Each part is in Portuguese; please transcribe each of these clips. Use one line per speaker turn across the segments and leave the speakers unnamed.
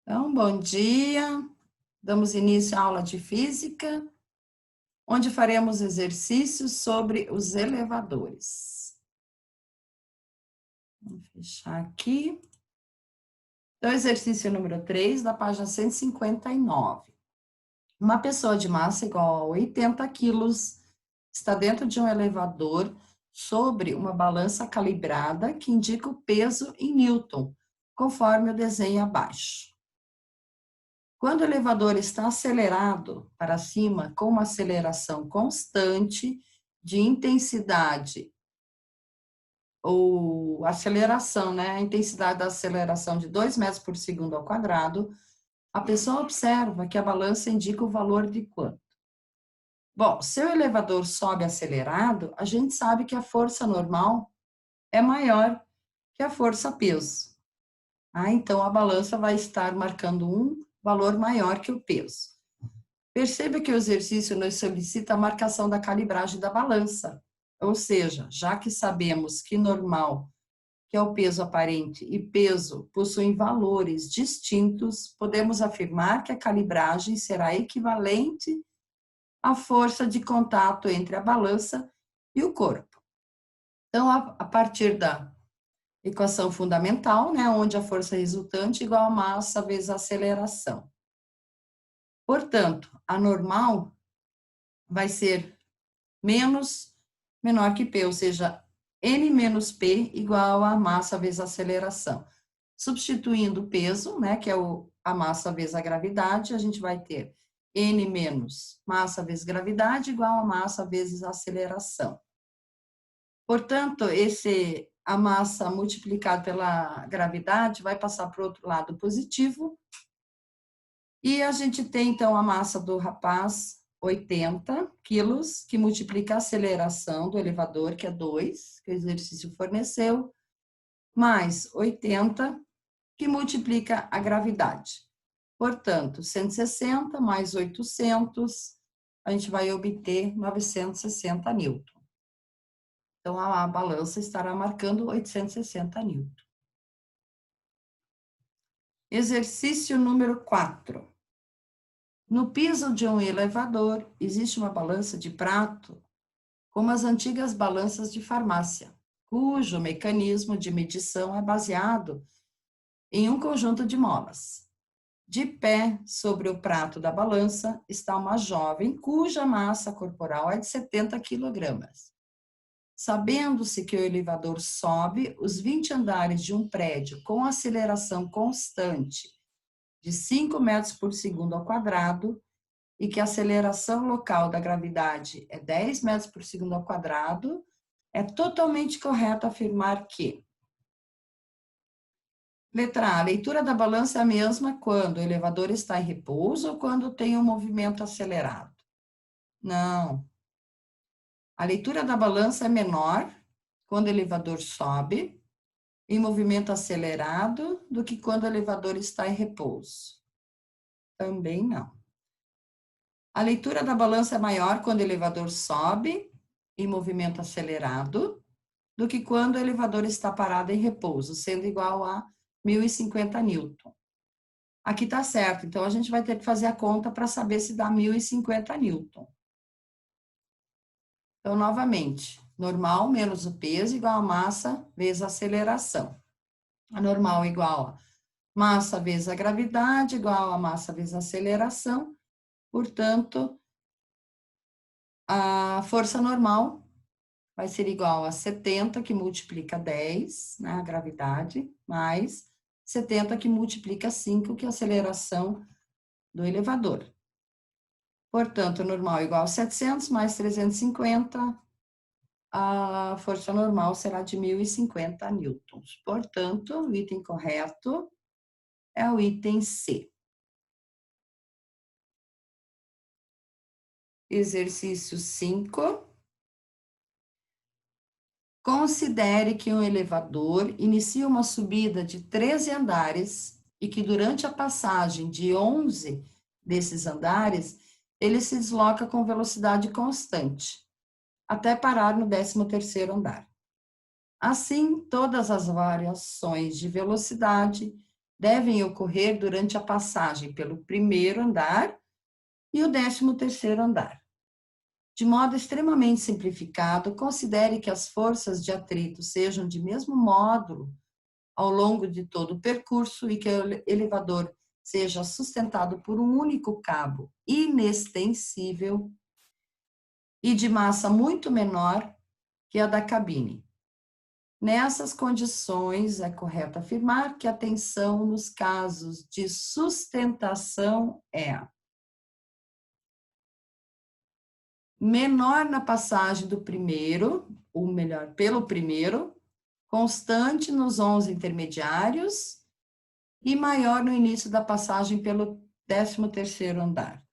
Então, bom dia. Damos início à aula de física, onde faremos exercícios sobre os elevadores. Vamos fechar aqui. Então, exercício número 3, da página 159. Uma pessoa de massa igual a 80 quilos está dentro de um elevador sobre uma balança calibrada que indica o peso em Newton, conforme o desenho abaixo. Quando o elevador está acelerado para cima, com uma aceleração constante de intensidade, ou aceleração, né? A intensidade da aceleração de 2 metros por segundo ao quadrado, a pessoa observa que a balança indica o valor de quanto? Bom, se o elevador sobe acelerado, a gente sabe que a força normal é maior que a força peso. Então, a balança vai estar marcando um valor maior que o peso. Perceba que o exercício nos solicita a marcação da calibragem da balança, ou seja, já que sabemos que normal, que é o peso aparente, e peso possuem valores distintos, podemos afirmar que a calibragem será equivalente à força de contato entre a balança e o corpo. Então, a partir da equação fundamental, né, onde a força resultante é igual a massa vezes a aceleração. Portanto, a normal vai ser menor que P, ou seja, N menos P igual a massa vezes a aceleração. Substituindo o peso, né, que é a massa vezes a gravidade, a gente vai ter N menos massa vezes gravidade igual a massa vezes a aceleração. Portanto, a massa multiplicada pela gravidade vai passar para o outro lado positivo, e a gente tem, então, a massa do rapaz, 80 quilos, que multiplica a aceleração do elevador, que é 2, que o exercício forneceu, mais 80, que multiplica a gravidade. Portanto, 160 mais 800, a gente vai obter 960 newton. Então, a balança estará marcando 860 newton. Exercício número 4. No piso de um elevador, existe uma balança de prato, como as antigas balanças de farmácia, cujo mecanismo de medição é baseado em um conjunto de molas. De pé sobre o prato da balança está uma jovem cuja massa corporal é de 70 quilogramas. Sabendo-se que o elevador sobe os 20 andares de um prédio com aceleração constante de 5 metros por segundo ao quadrado, e que a aceleração local da gravidade é 10 metros por segundo ao quadrado, é totalmente correto afirmar que: letra A, a leitura da balança é a mesma quando o elevador está em repouso ou quando tem um movimento acelerado? Não. A leitura da balança é menor quando o elevador sobe em movimento acelerado do que quando o elevador está em repouso. Também não. A leitura da balança é maior quando o elevador sobe em movimento acelerado do que quando o elevador está parado em repouso, sendo igual a 1050 newton. Aqui está certo, então a gente vai ter que fazer a conta para saber se dá 1050 newton. Então, novamente, normal menos o peso igual a massa vezes a aceleração. A normal igual a massa vezes a gravidade igual a massa vezes a aceleração. Portanto, a força normal vai ser igual a 70, que multiplica 10, né, a gravidade, mais 70, que multiplica 5, que é a aceleração do elevador. Portanto, normal igual a 700, mais 350, a força normal será de 1050 newtons. Portanto, o item correto é o item C. Exercício 5. Considere que um elevador inicia uma subida de 13 andares e que durante a passagem de 11 desses andares, ele se desloca com velocidade constante, até parar no 13º andar. Assim, todas as variações de velocidade devem ocorrer durante a passagem pelo primeiro andar e o 13º andar. De modo extremamente simplificado, considere que as forças de atrito sejam de mesmo módulo ao longo de todo o percurso e que o elevador seja sustentado por um único cabo inextensível e de massa muito menor que a da cabine. Nessas condições, é correto afirmar que a tensão nos casos de sustentação é menor na passagem do primeiro, ou melhor, pelo primeiro, constante nos 11 intermediários e maior no início da passagem pelo 13º andar.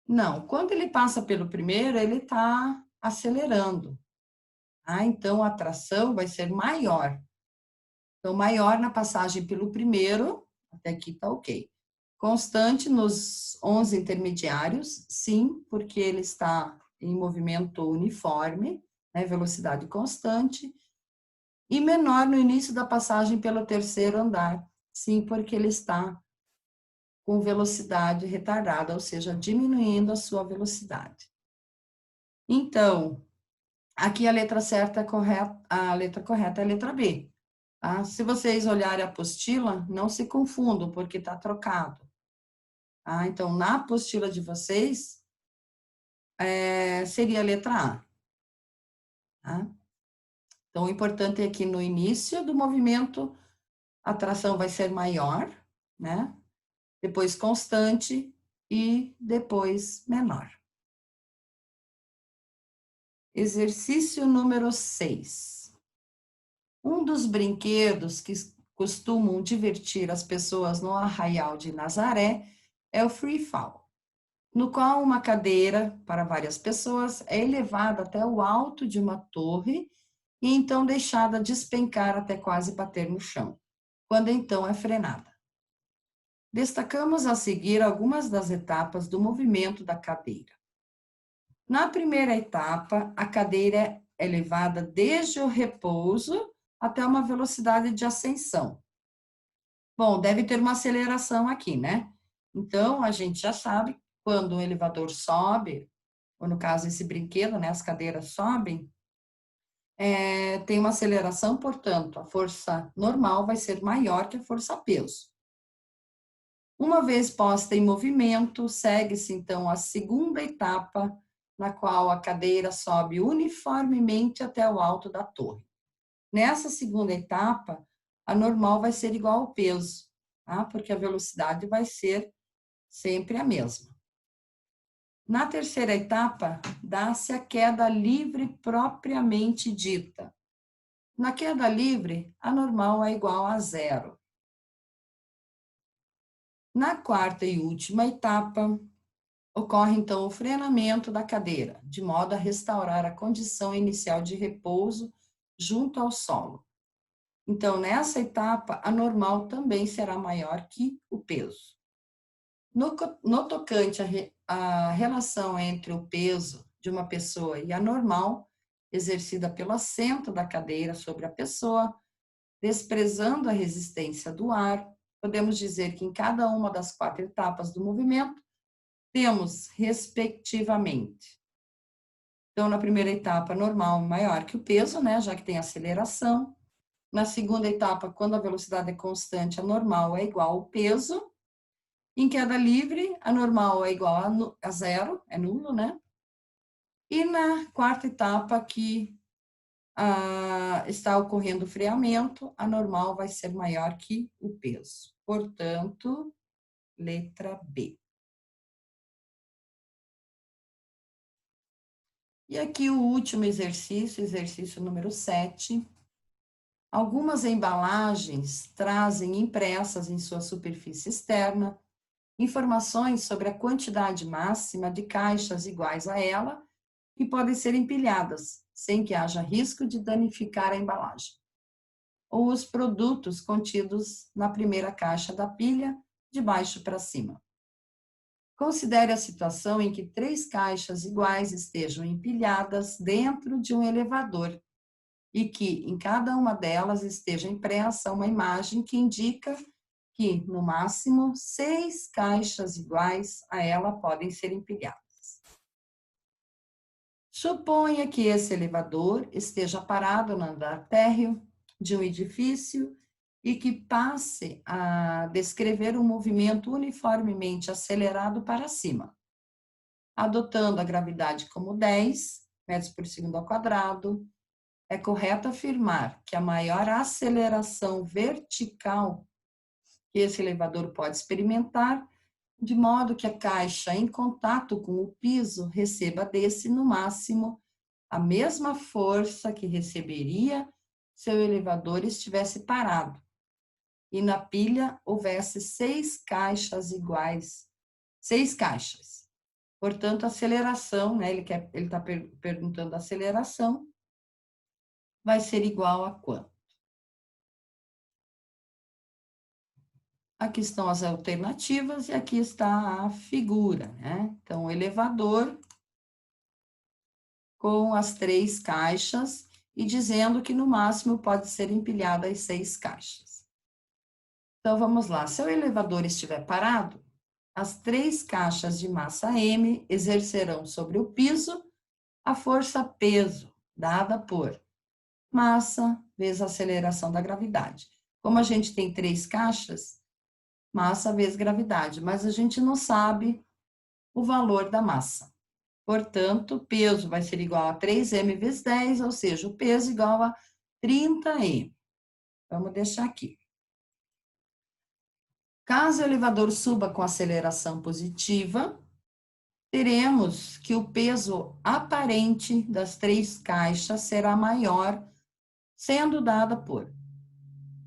Não, quando ele passa pelo primeiro, ele está acelerando. Então, a tração vai ser maior. Então, maior na passagem pelo primeiro, até aqui está ok. Constante nos 11 intermediários, sim, porque ele está em movimento uniforme, né, velocidade constante, e menor no início da passagem pelo terceiro andar, sim, porque ele está com velocidade retardada, ou seja, diminuindo a sua velocidade. Então, aqui a letra certa é correta, a letra correta é a letra B. Tá? Se vocês olharem a apostila, não se confundam, porque está trocado. Tá? Então, na apostila de vocês, seria a letra A. Tá? Então, o importante é que no início do movimento, a tração vai ser maior, né? Depois constante e depois menor. Exercício número 6. Um dos brinquedos que costumam divertir as pessoas no Arraial de Nazaré é o Free Fall, no qual uma cadeira para várias pessoas é elevada até o alto de uma torre e então deixada despencar até quase bater no chão, quando então é frenada. Destacamos a seguir algumas das etapas do movimento da cadeira. Na primeira etapa, a cadeira é levada desde o repouso até uma velocidade de ascensão. Bom, deve ter uma aceleração aqui, né? Então, a gente já sabe, quando o elevador sobe, ou no caso esse brinquedo, né, as cadeiras sobem, tem uma aceleração, portanto, a força normal vai ser maior que a força peso. Uma vez posta em movimento, segue-se então a segunda etapa, na qual a cadeira sobe uniformemente até o alto da torre. Nessa segunda etapa, a normal vai ser igual ao peso, tá? Porque a velocidade vai ser sempre a mesma. Na terceira etapa, dá-se a queda livre propriamente dita. Na queda livre, a normal é igual a zero. Na quarta e última etapa, ocorre então o frenamento da cadeira, de modo a restaurar a condição inicial de repouso junto ao solo. Então, nessa etapa, a normal também será maior que o peso. No tocante à relação entre o peso de uma pessoa e a normal, exercida pelo assento da cadeira sobre a pessoa, desprezando a resistência do ar, podemos dizer que em cada uma das 4 etapas do movimento, temos, respectivamente. Então, na primeira etapa, normal maior que o peso, né, já que tem aceleração. Na segunda etapa, quando a velocidade é constante, a normal é igual ao peso. Em queda livre, a normal é igual a zero, é nulo, né? E na quarta etapa, que está ocorrendo o freamento, a normal vai ser maior que o peso. Portanto, letra B. E aqui o último exercício, exercício número 7. Algumas embalagens trazem impressas em sua superfície externa informações sobre a quantidade máxima de caixas iguais a ela que podem ser empilhadas, sem que haja risco de danificar a embalagem, ou os produtos contidos na primeira caixa da pilha, de baixo para cima. Considere a situação em que 3 caixas iguais estejam empilhadas dentro de um elevador e que em cada uma delas esteja impressa uma imagem que indica que, no máximo, 6 caixas iguais a ela podem ser empilhadas. Suponha que esse elevador esteja parado no andar térreo de um edifício e que passe a descrever um movimento uniformemente acelerado para cima, adotando a gravidade como 10 metros por segundo ao quadrado. É correto afirmar que a maior aceleração vertical que esse elevador pode experimentar, de modo que a caixa em contato com o piso receba desse, no máximo, a mesma força que receberia se o elevador estivesse parado e na pilha houvesse 6 caixas iguais, 6 caixas. Portanto, a aceleração, né, ele está perguntando a aceleração, vai ser igual a quanto? Aqui estão as alternativas e aqui está a figura, né? Então, o elevador com as 3 caixas e dizendo que no máximo pode ser empilhado as 6 caixas. Então, vamos lá. Se o elevador estiver parado, as 3 caixas de massa M exercerão sobre o piso a força peso, dada por massa vezes aceleração da gravidade. Como a gente tem 3 caixas, massa vezes gravidade, mas a gente não sabe o valor da massa. Portanto, o peso vai ser igual a 3m vezes 10, ou seja, o peso igual a 30m. Vamos deixar aqui. Caso o elevador suba com aceleração positiva, teremos que o peso aparente das 3 caixas será maior, sendo dada por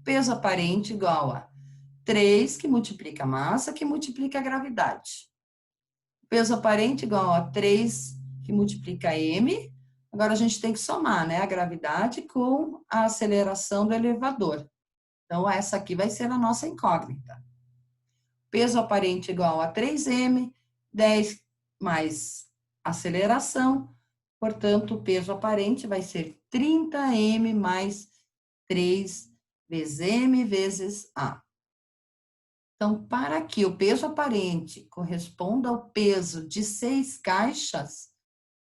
peso aparente igual a 3, que multiplica a massa, que multiplica a gravidade. Peso aparente igual a 3, que multiplica m. Agora, a gente tem que somar, né, a gravidade com a aceleração do elevador. Então, essa aqui vai ser a nossa incógnita. Peso aparente igual a 3m, 10 mais aceleração, portanto, o peso aparente vai ser 30m mais 3 vezes m vezes a. Então, para que o peso aparente corresponda ao peso de 6 caixas,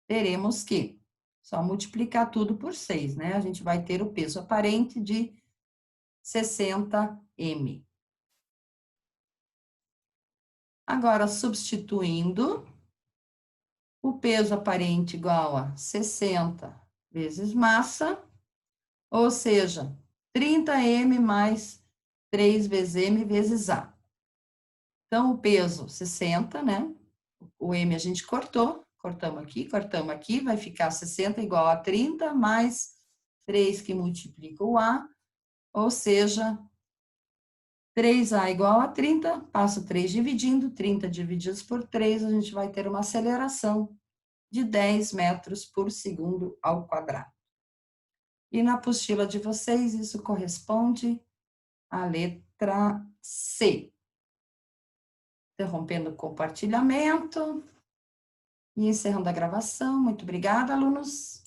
teremos que só multiplicar tudo por 6, né? A gente vai ter o peso aparente de 60m. Agora, substituindo, o peso aparente igual a 60 vezes massa, ou seja, 30m mais 3 vezes m vezes a. Então, o peso 60, né? O m a gente cortamos aqui, vai ficar 60 igual a 30 mais 3 que multiplica o a, ou seja, 3A igual a 30, passo 3 dividindo, 30 divididos por 3, a gente vai ter uma aceleração de 10 metros por segundo ao quadrado. E na apostila de vocês, isso corresponde à letra C. Interrompendo o compartilhamento e encerrando a gravação. Muito obrigada, alunos.